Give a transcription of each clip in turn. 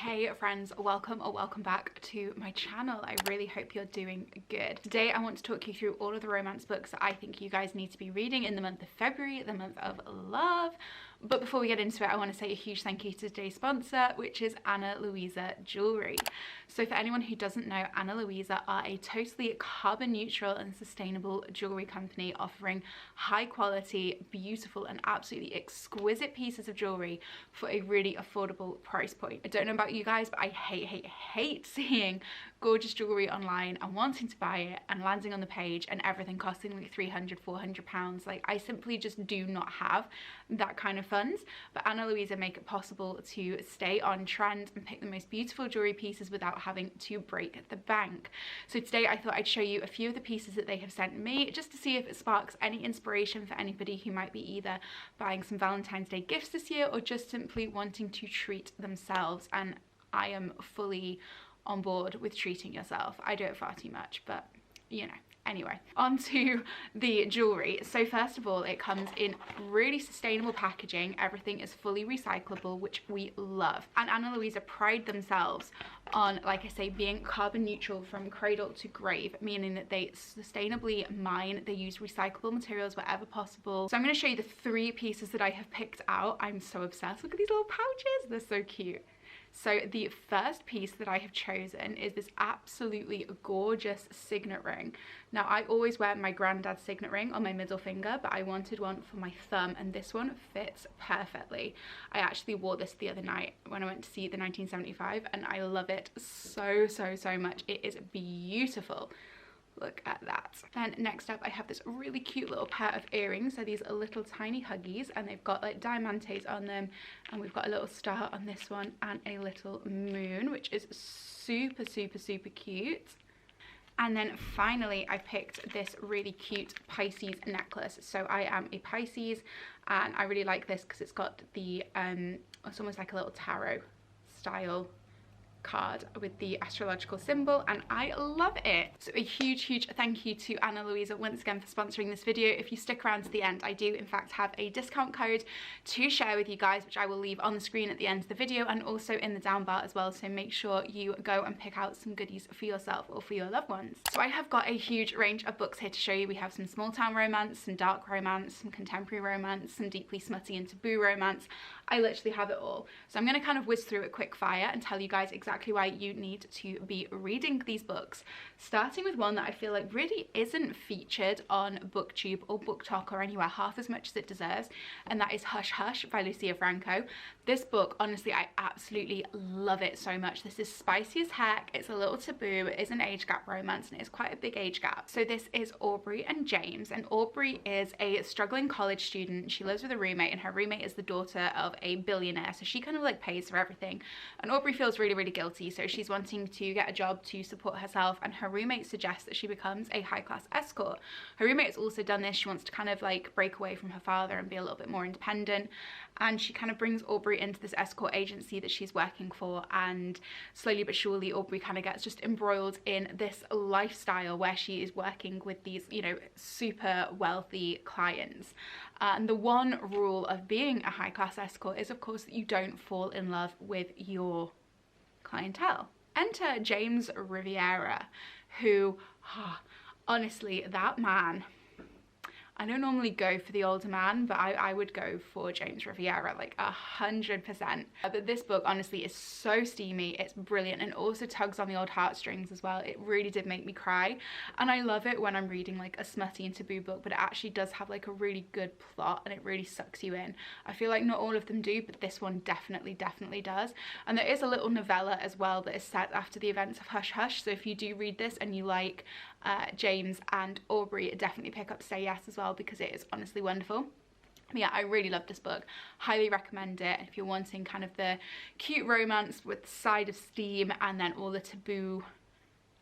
Hey friends, welcome or welcome back to my channel. I really hope you're doing good. Today I want to talk you through all of the romance books that I think you guys need to be reading in the month of February, the month of love. But before we get into it, I want to say a huge thank you to today's sponsor, which is Ana Luisa Jewelry. So for anyone who doesn't know, Ana Luisa are a totally carbon neutral and sustainable jewelry company offering high quality, beautiful and absolutely exquisite pieces of jewelry for a really affordable price point. I don't know about you guys, but I hate seeing gorgeous jewelry online and wanting to buy it and landing on the page and everything costing like £300–400. Like, I simply just do not have that kind of funds. But Ana Luisa make it possible to stay on trend and pick the most beautiful jewelry pieces without having to break the bank. So today I thought I'd show you a few of the pieces that they have sent me, just to see if it sparks any inspiration for anybody who might be either buying some Valentine's Day gifts this year or just simply wanting to treat themselves. And I am fully on board with treating yourself. I do it far too much, but you know. Anyway, on to the jewelry. So first of all, it comes in really sustainable packaging. Everything is fully recyclable, which we love. And Ana Luisa pride themselves on, like I say, being carbon neutral from cradle to grave, meaning that they sustainably mine, they use recyclable materials wherever possible. So I'm going to show you the 3 pieces that I have picked out. I'm so obsessed. Look at these little pouches. They're so cute. So the first piece that I have chosen is this absolutely gorgeous signet ring. Now, I always wear my granddad's signet ring on my middle finger, but I wanted one for my thumb, and this one fits perfectly. I actually wore this the other night when I went to see the 1975, and I love it so much. It is beautiful. Look at that. Then next up I have this really cute little pair of earrings. So these are little tiny huggies and they've got like diamantes on them, and we've got a little star on this one and a little moon, which is super cute. And then finally I picked this really cute Pisces necklace. So I am a Pisces and I really like this because it's got the it's almost like a little tarot style card with the astrological symbol, and I love it. So a huge thank you to Ana Luisa once again for sponsoring this video. If you stick around to the end, I do in fact have a discount code to share with you guys, which I will leave on the screen at the end of the video and also in the down bar as well, so make sure you go and pick out some goodies for yourself or for your loved ones. So I have got a huge range of books here to show you. We have some small town romance, some dark romance, some contemporary romance, some deeply smutty and taboo romance. I literally have it all. So I'm going to kind of whiz through it quick fire and tell you guys exactly why you need to be reading these books, starting with one that I feel like really isn't featured on Booktube or Booktok or anywhere half as much as it deserves, and that is Hush Hush by Lucia Franco. This book, honestly, I absolutely love it so much. This is spicy as heck. It's a little taboo. It is an age gap romance and it is quite a big age gap. So this is Aubrey and James, and Aubrey is a struggling college student. She lives with a roommate and her roommate is the daughter of a billionaire, so she kind of like pays for everything, and Aubrey feels really guilty. So she's wanting to get a job to support herself, and her roommate suggests that she becomes a high-class escort. Her roommate has also done this. She wants to kind of like break away from her father and be a little bit more independent, and she kind of brings Aubrey into this escort agency that she's working for, and slowly but surely Aubrey kind of gets just embroiled in this lifestyle where she is working with these, you know, super wealthy clients. And the one rule of being a high-class escort is of course that you don't fall in love with your clientele. Enter James Riviera, who, honestly, that man, I don't normally go for the older man, but I would go for James Riviera like 100%. But this book honestly is so steamy, it's brilliant, and also tugs on the old heartstrings as well. It really did make me cry, and I love it when I'm reading like a smutty and taboo book, but it actually does have like a really good plot and it really sucks you in. I feel like not all of them do, but this one definitely does. And there is a little novella as well that is set after the events of Hush Hush, so if you do read this and you like James and Aubrey, definitely pick up Say Yes as well, because it is honestly wonderful. But yeah, I really love this book. Highly recommend it. If you're wanting kind of the cute romance with the side of steam and then all the taboo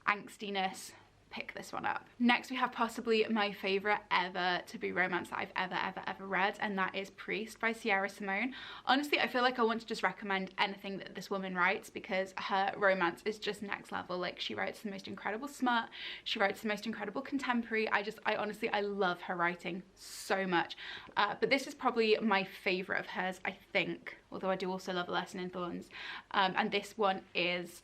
angstiness, pick this one up. Next we have possibly my favorite ever to be romance that I've ever read, and that is Priest by Sierra Simone. Honestly, I feel like I want to just recommend anything that this woman writes because her romance is just next level. Like, she writes the most incredible smut, she writes the most incredible contemporary. I honestly, I love her writing so much. But this is probably my favorite of hers, I think, although I do also love A Lesson in Thorns. And this one is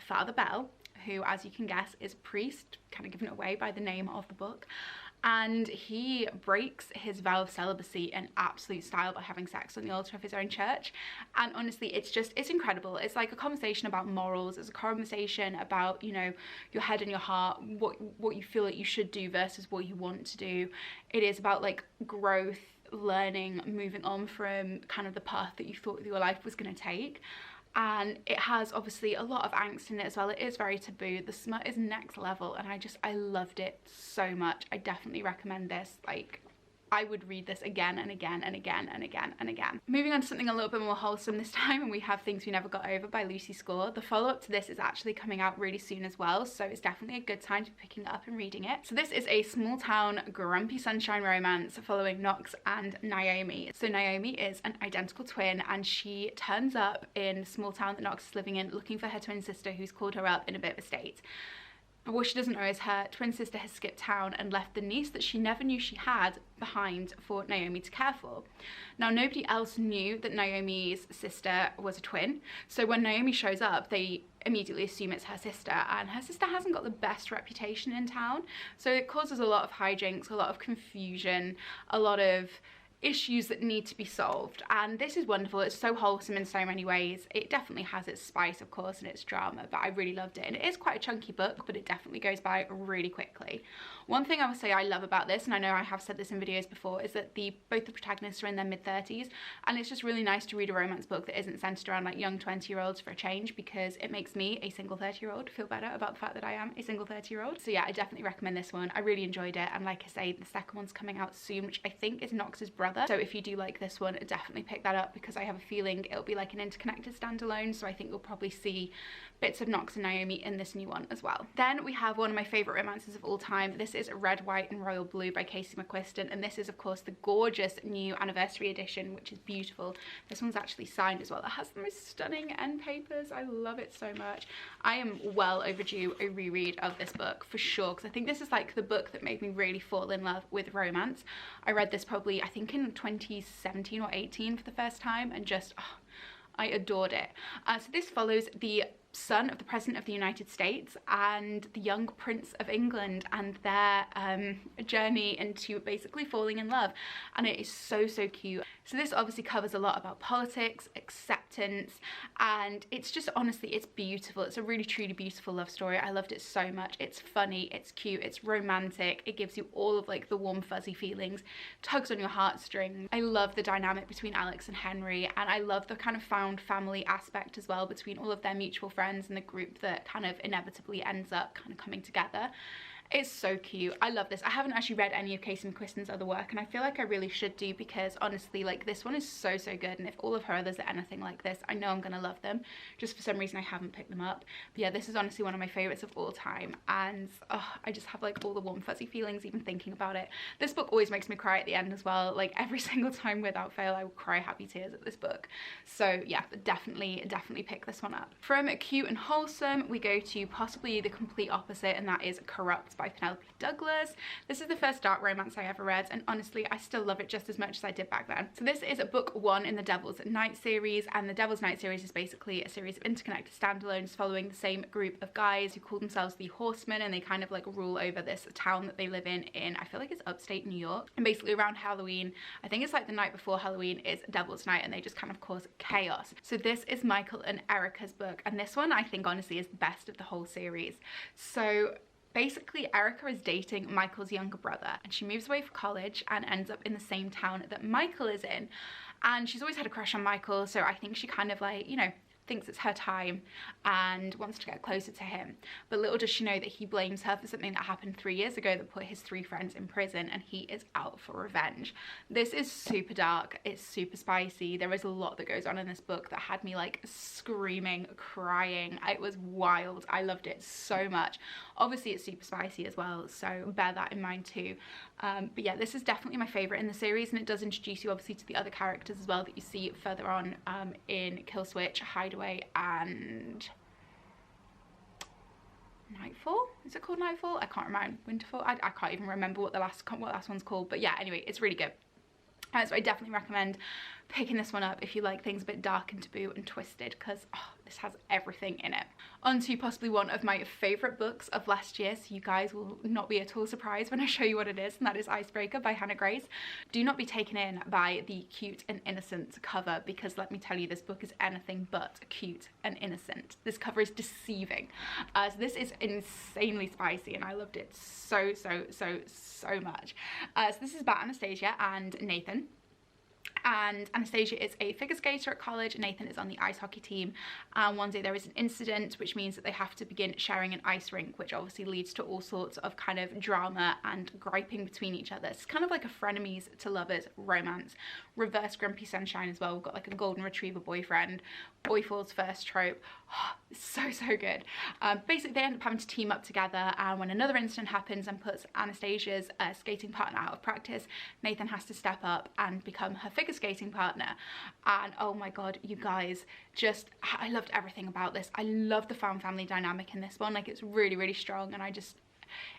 Father Bell, who, as you can guess, is a priest, kind of given away by the name of the book. And he breaks his vow of celibacy in absolute style by having sex on the altar of his own church. And honestly, it's incredible. It's like a conversation about morals. It's a conversation about, you know, your head and your heart, what you feel like you should do versus what you want to do. It is about like growth, learning, moving on from kind of the path that you thought your life was going to take. And it has obviously a lot of angst in it as well. It is very taboo. The smut is next level, and I loved it so much. I definitely recommend this. Like, I would read this again and again and again and again and again. Moving on to something a little bit more wholesome this time, and we have Things We Never Got Over by Lucy Score. The follow-up to this is actually coming out really soon as well, so it's definitely a good time to be picking it up and reading it. So this is a small town grumpy sunshine romance following Knox and Naomi. So Naomi is an identical twin, and she turns up in the small town that Knox is living in looking for her twin sister, who's called her up in a bit of a state. But what she doesn't know is her twin sister has skipped town and left the niece that she never knew she had behind for Naomi to care for. Now, nobody else knew that Naomi's sister was a twin, so when Naomi shows up, they immediately assume it's her sister, and her sister hasn't got the best reputation in town, so it causes a lot of hijinks, a lot of confusion, a lot of issues that need to be solved. And this is wonderful. It's so wholesome in so many ways. It definitely has its spice, of course, and its drama, but I really loved it. And it is quite a chunky book, but it definitely goes by really quickly. One thing I would say I love about this, and I know I have said this in videos before, is that both the protagonists are in their mid-30s, and it's just really nice to read a romance book that isn't centered around like young 20-year-olds for a change, because it makes me, a single 30-year-old, feel better about the fact that I am a single 30-year-old. So yeah, I definitely recommend this one. I really enjoyed it, and like I say, the second one's coming out soon, which I think is Knox's brother. So if you do like this one, definitely pick that up, because I have a feeling it'll be like an interconnected standalone, so I think you'll probably see bits of Knox and Naomi in this new one as well. Then we have one of my favorite romances of all time. This is Red, White and Royal Blue by Casey McQuiston, and this is of course the gorgeous new anniversary edition, which is beautiful. This one's actually signed as well. It has the most stunning end papers. I love it so much. I am well overdue a reread of this book for sure, because I think this is like the book that made me really fall in love with romance. I read this probably, I think, in 2017 or 18 for the first time, and just I adored it. So this follows the son of the President of the United States and the young Prince of England and their journey into basically falling in love, and it is so cute. So this obviously covers a lot about politics, acceptance, and it's just, honestly, it's beautiful. It's a really truly beautiful love story. I loved it so much. It's funny, it's cute, it's romantic, it gives you all of like the warm fuzzy feelings, tugs on your heartstrings. I love the dynamic between Alex and Henry, and I love the kind of found family aspect as well between all of their mutual friends and the group that kind of inevitably ends up kind of coming together. It's so cute. I love this. I haven't actually read any of Casey McQuiston's other work, and I feel like I really should do, because honestly, like, this one is so good, and if all of her others are anything like this, I know I'm gonna love them. Just for some reason I haven't picked them up. But yeah, this is honestly one of my favorites of all time, and I just have like all the warm fuzzy feelings even thinking about it. This book always makes me cry at the end as well. Like, every single time without fail I will cry happy tears at this book. So yeah, definitely pick this one up. From cute and wholesome, we go to possibly the complete opposite, and that is Corrupt by Penelope Douglas. This is the first dark romance I ever read, and honestly I still love it just as much as I did back then. So this is book 1 in the Devil's Night series, and the Devil's Night series is basically a series of interconnected standalones following the same group of guys who call themselves the Horsemen, and they kind of like rule over this town that they live in I feel like it's upstate New York. And basically around Halloween, I think it's like the night before Halloween, is Devil's Night, and they just kind of cause chaos. So this is Michael and Erica's book, and this one I think honestly is the best of the whole series. So basically, Erica is dating Michael's younger brother, and she moves away for college and ends up in the same town that Michael is in. And she's always had a crush on Michael, so I think she kind of like, you know, thinks it's her time and wants to get closer to him. But little does she know that he blames her for something that happened 3 years ago that put his 3 friends in prison, and he is out for revenge. This is super dark, it's super spicy. There is a lot that goes on in this book that had me like screaming, crying. It was wild. I loved it so much. Obviously it's super spicy as well, so bear that in mind too. But yeah, this is definitely my favorite in the series, and it does introduce you obviously to the other characters as well that you see further on in Kill Switch, Hideaway, and Nightfall. Is it called Nightfall? I can't remember. Winterfall. I can't even remember what the last one's called. But yeah, anyway, it's really good. So I definitely recommend picking this one up if you like things a bit dark and taboo and twisted, because this has everything in it. On to possibly one of my favourite books of last year, so you guys will not be at all surprised when I show you what it is, and that is Icebreaker by Hannah Grace. Do not be taken in by the cute and innocent cover, because let me tell you, this book is anything but cute and innocent. This cover is deceiving. So this is insanely spicy, and I loved it so much. So this is about Anastasia and Nathan. And Anastasia is a figure skater at college, Nathan is on the ice hockey team, and one day there is an incident which means that they have to begin sharing an ice rink, which obviously leads to all sorts of kind of drama and griping between each other. It's kind of like a frenemies to lovers romance. Reverse Grumpy Sunshine as well. We've got like a golden retriever boyfriend, boy falls first trope. So good. Basically they end up having to team up together, and when another incident happens and puts Anastasia's skating partner out of practice, Nathan has to step up and become her figure skating partner. And oh my god, you guys, I loved everything about this. I love the found family dynamic in this one. Like, it's really strong, and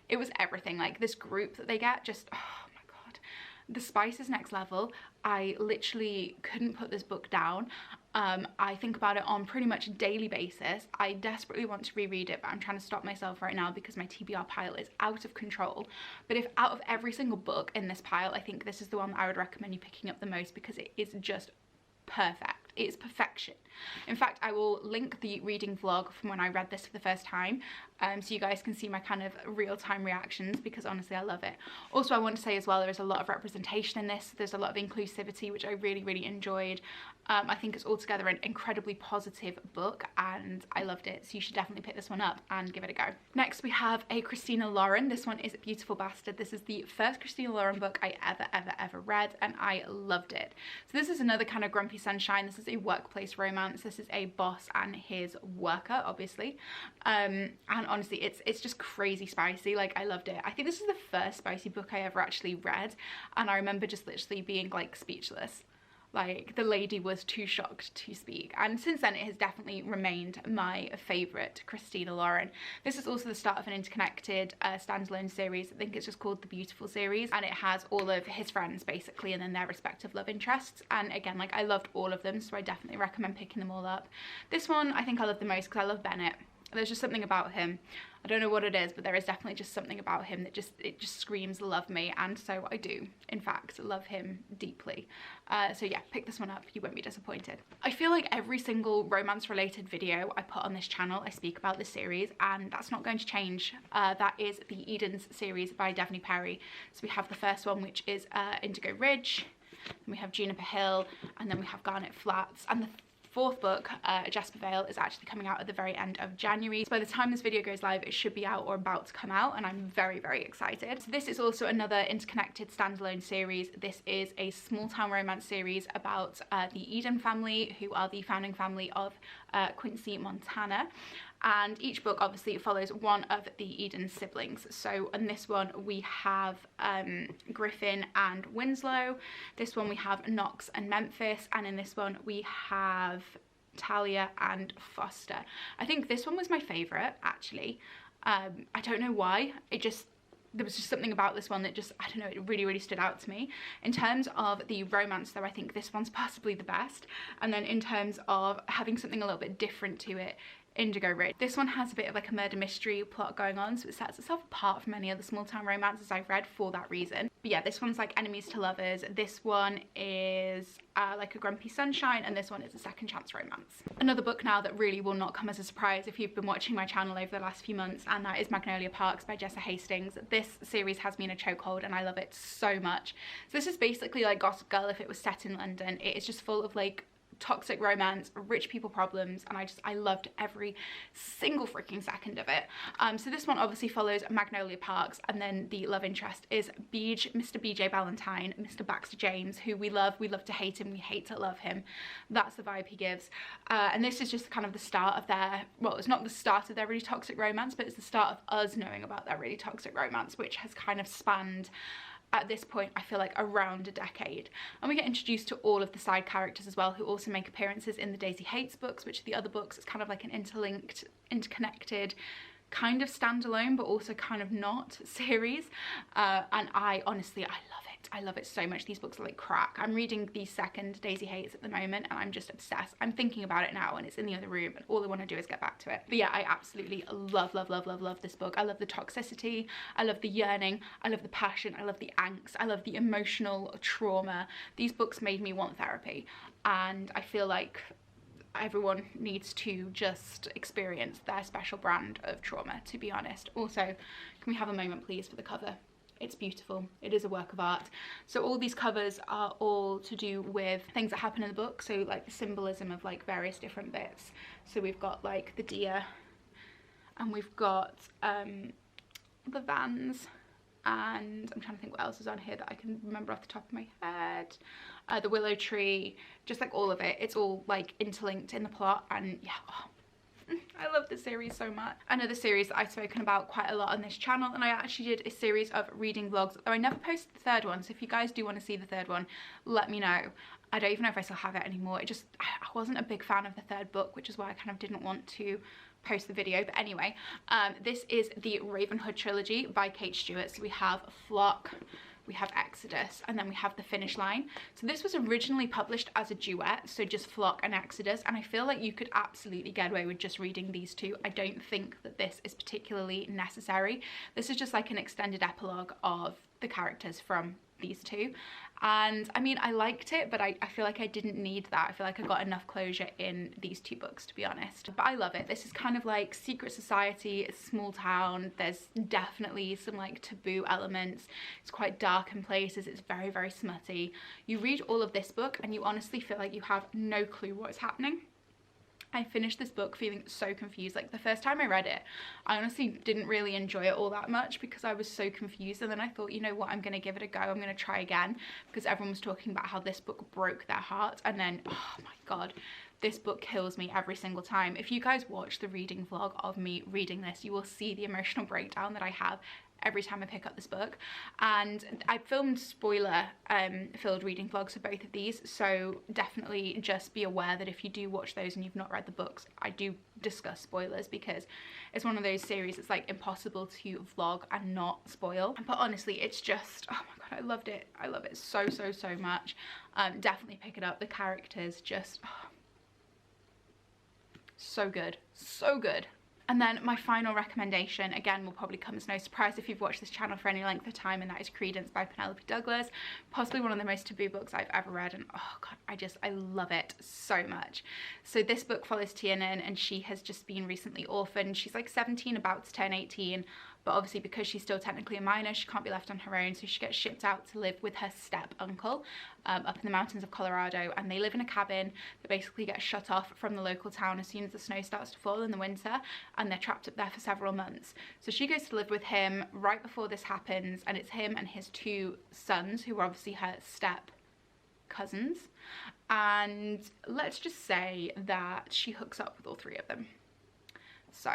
it was everything. Like, this group that they get, just oh my god, the spice is next level. I literally couldn't put this book down. I think about it on pretty much a daily basis. I desperately want to reread it, but I'm trying to stop myself right now because my TBR pile is out of control. But if out of every single book in this pile, I think this is the one that I would recommend you picking up the most, because it is just perfect. It's perfection. In fact, I will link the reading vlog from when I read this for the first time, so you guys can see my kind of real-time reactions, because honestly I love it. Also, I want to say as well, there is a lot of representation in this. There's a lot of inclusivity, which I really enjoyed. I think it's altogether an incredibly positive book, and I loved it, so you should definitely pick this one up and give it a go. Next we have a Christina Lauren. This one is Beautiful Bastard. This is the first Christina Lauren book I ever read, and I loved it. So this is another kind of Grumpy Sunshine. This is a workplace romance. This is a boss and his worker, obviously, and honestly it's just crazy spicy. Like, I loved it. I think this is the first spicy book I ever actually read, and I remember just literally being like speechless. Like, the lady was too shocked to speak, and since then it has definitely remained my favourite Christina Lauren. This is also the start of an interconnected standalone series. I think it's just called the Beautiful series, and it has all of his friends basically, and then their respective love interests. And again, like, I loved all of them, so I definitely recommend picking them all up. This one I think I love the most because I love Bennett. There's just something about him. I don't know what it is, but there is definitely just something about him that just screams love me, and so I do in fact love him deeply. So yeah, pick this one up, you won't be disappointed. I feel like every single romance related video I put on this channel I speak about this series, and that's not going to change. That is the Edens series by Devney Perry. So we have the first one, which is Indigo Ridge, then we have Juniper Hill, and then we have Garnet Flats, and the fourth book, Jasper Vale, is actually coming out at the very end of January. So by the time this video goes live, it should be out or about to come out, and I'm very excited. So this is also another interconnected standalone series. This is a small town romance series about the Eden family, who are the founding family of Quincy, Montana. And each book obviously follows one of the Eden siblings. So in this one we have Griffin and Winslow. This one we have Knox and Memphis, and in this one we have Talia and Foster. I think this one was my favourite, actually. I don't know why. There was just something about this one that just, I don't know, it really stood out to me. In terms of the romance though, I think this one's possibly the best. And then in terms of having something a little bit different to it, Indigo Ridge. This one has a bit of like a murder mystery plot going on, so it sets itself apart from any other small town romances I've read for that reason. But yeah, this one's like enemies to lovers. This one is like a Grumpy Sunshine, and this one is a second chance romance. Another book now that really will not come as a surprise if you've been watching my channel over the last few months, and that is Magnolia Parks by Jessa Hastings. This series has me in a chokehold, and I love it so much. So this is basically like Gossip Girl if it was set in London. It is just full of like toxic romance, rich people problems, and I loved every single freaking second of it. So this one obviously follows Magnolia Parks, and then the love interest is Mr. BJ Ballantyne, Mr. Baxter James, who we love to hate him, we hate to love him. That's the vibe he gives. And this is just kind of the start of their, well, it's not the start of their really toxic romance, but it's the start of us knowing about their really toxic romance, which has kind of spanned, at this point, I feel like around a decade. And we get introduced to all of the side characters as well, who also make appearances in the Daisy Hates books, which are the other books. It's kind of like an interlinked, interconnected, kind of standalone, but also kind of not series. And I honestly, I love it. I love it so much. These books are like crack. I'm reading the second Daisy Hates at the moment, and I'm just obsessed. I'm thinking about it now, and it's in the other room, and all I want to do is get back to it. But yeah, I absolutely love this book. I love the toxicity, I love the yearning, I love the passion, I love the angst, I love the emotional trauma. These books made me want therapy, and I feel like everyone needs to just experience their special brand of trauma, to be honest. Also, can we have a moment please for the cover? It's beautiful. It is a work of art. So all these covers are all to do with things that happen in the book, so like the symbolism of like various different bits. So we've got like the deer, and we've got the vans, and I'm trying to think what else is on here that I can remember off the top of my head. The willow tree, just like all of it. It's all like interlinked in the plot, and yeah, oh, I love this series so much. Another series that I've spoken about quite a lot on this channel, and I actually did a series of reading vlogs, though I never posted the third one, so if you guys do want to see the third one, let me know. I don't even know if I still have it anymore. I wasn't a big fan of the third book, which is why I kind of didn't want to post the video. But anyway, this is the Ravenhood trilogy by Kate Stewart. So we have Flock, we have Exodus, and then we have The Finish Line. So this was originally published as a duet, so just Flock and Exodus, and I feel like you could absolutely get away with just reading these two. I don't think that this is particularly necessary. This is just like an extended epilogue of the characters from these two, and I mean, I liked it, but I feel like I didn't need that. I feel like I got enough closure in these two books, to be honest. But I love it. This is kind of like secret society, it's small town, there's definitely some like taboo elements, it's quite dark in places, it's very, very smutty. You read all of this book and you honestly feel like you have no clue what is happening. I finished this book feeling so confused. Like the first time I read it, I honestly didn't really enjoy it all that much because I was so confused, and then I thought, you know what, I'm gonna give it a go, I'm gonna try again, because everyone was talking about how this book broke their heart, and then, oh my god, this book kills me every single time. If you guys watch the reading vlog of me reading this, you will see the emotional breakdown that I have every time I pick up this book. And I filmed spoiler filled reading vlogs for both of these, so definitely just be aware that if you do watch those and you've not read the books, I do discuss spoilers, because it's one of those series it's like impossible to vlog and not spoil. But honestly, it's just, oh my god, I loved it. I love it so much. Definitely pick it up. The characters just, oh, so good, so good. And then my final recommendation, again, will probably come as no surprise if you've watched this channel for any length of time, and that is Credence by Penelope Douglas. Possibly one of the most taboo books I've ever read, and oh god, I love it so much. So this book follows Tiernan, and she has just been recently orphaned. She's like 17, about to turn 18, but obviously because she's still technically a minor, she can't be left on her own, so she gets shipped out to live with her step uncle up in the mountains of Colorado, and they live in a cabin that basically gets shut off from the local town as soon as the snow starts to fall in the winter, and they're trapped up there for several months. So she goes to live with him right before this happens, and it's him and his two sons, who are obviously her step cousins, and let's just say that she hooks up with all three of them. So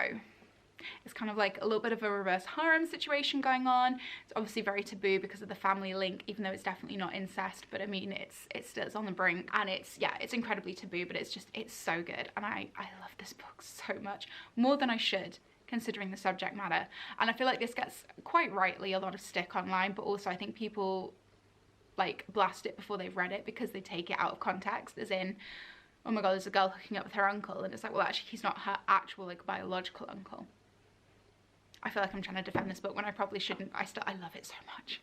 it's kind of like a little bit of a reverse harem situation going on. It's obviously very taboo because of the family link, even though it's definitely not incest, but I mean, it's on the brink, and it's, yeah, it's incredibly taboo, but it's so good, and I love this book so much, more than I should, considering the subject matter. And I feel like this gets, quite rightly, a lot of stick online, but also I think people like blast it before they've read it because they take it out of context, as in, oh my god, there's a girl hooking up with her uncle, and it's like, well, actually he's not her actual like biological uncle. I feel like I'm trying to defend this book when I probably shouldn't. I love it so much.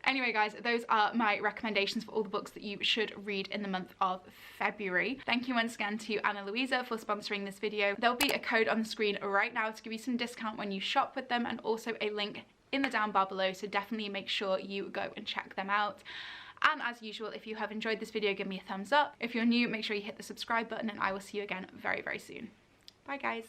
Anyway, guys, those are my recommendations for all the books that you should read in the month of February. Thank you once again to Louisa for sponsoring this video. There'll be a code on the screen right now to give you some discount when you shop with them, and also a link in the down bar below, so definitely make sure you go and check them out. And as usual, if you have enjoyed this video, give me a thumbs up. If you're new, make sure you hit the subscribe button, and I will see you again very, very soon. Bye guys.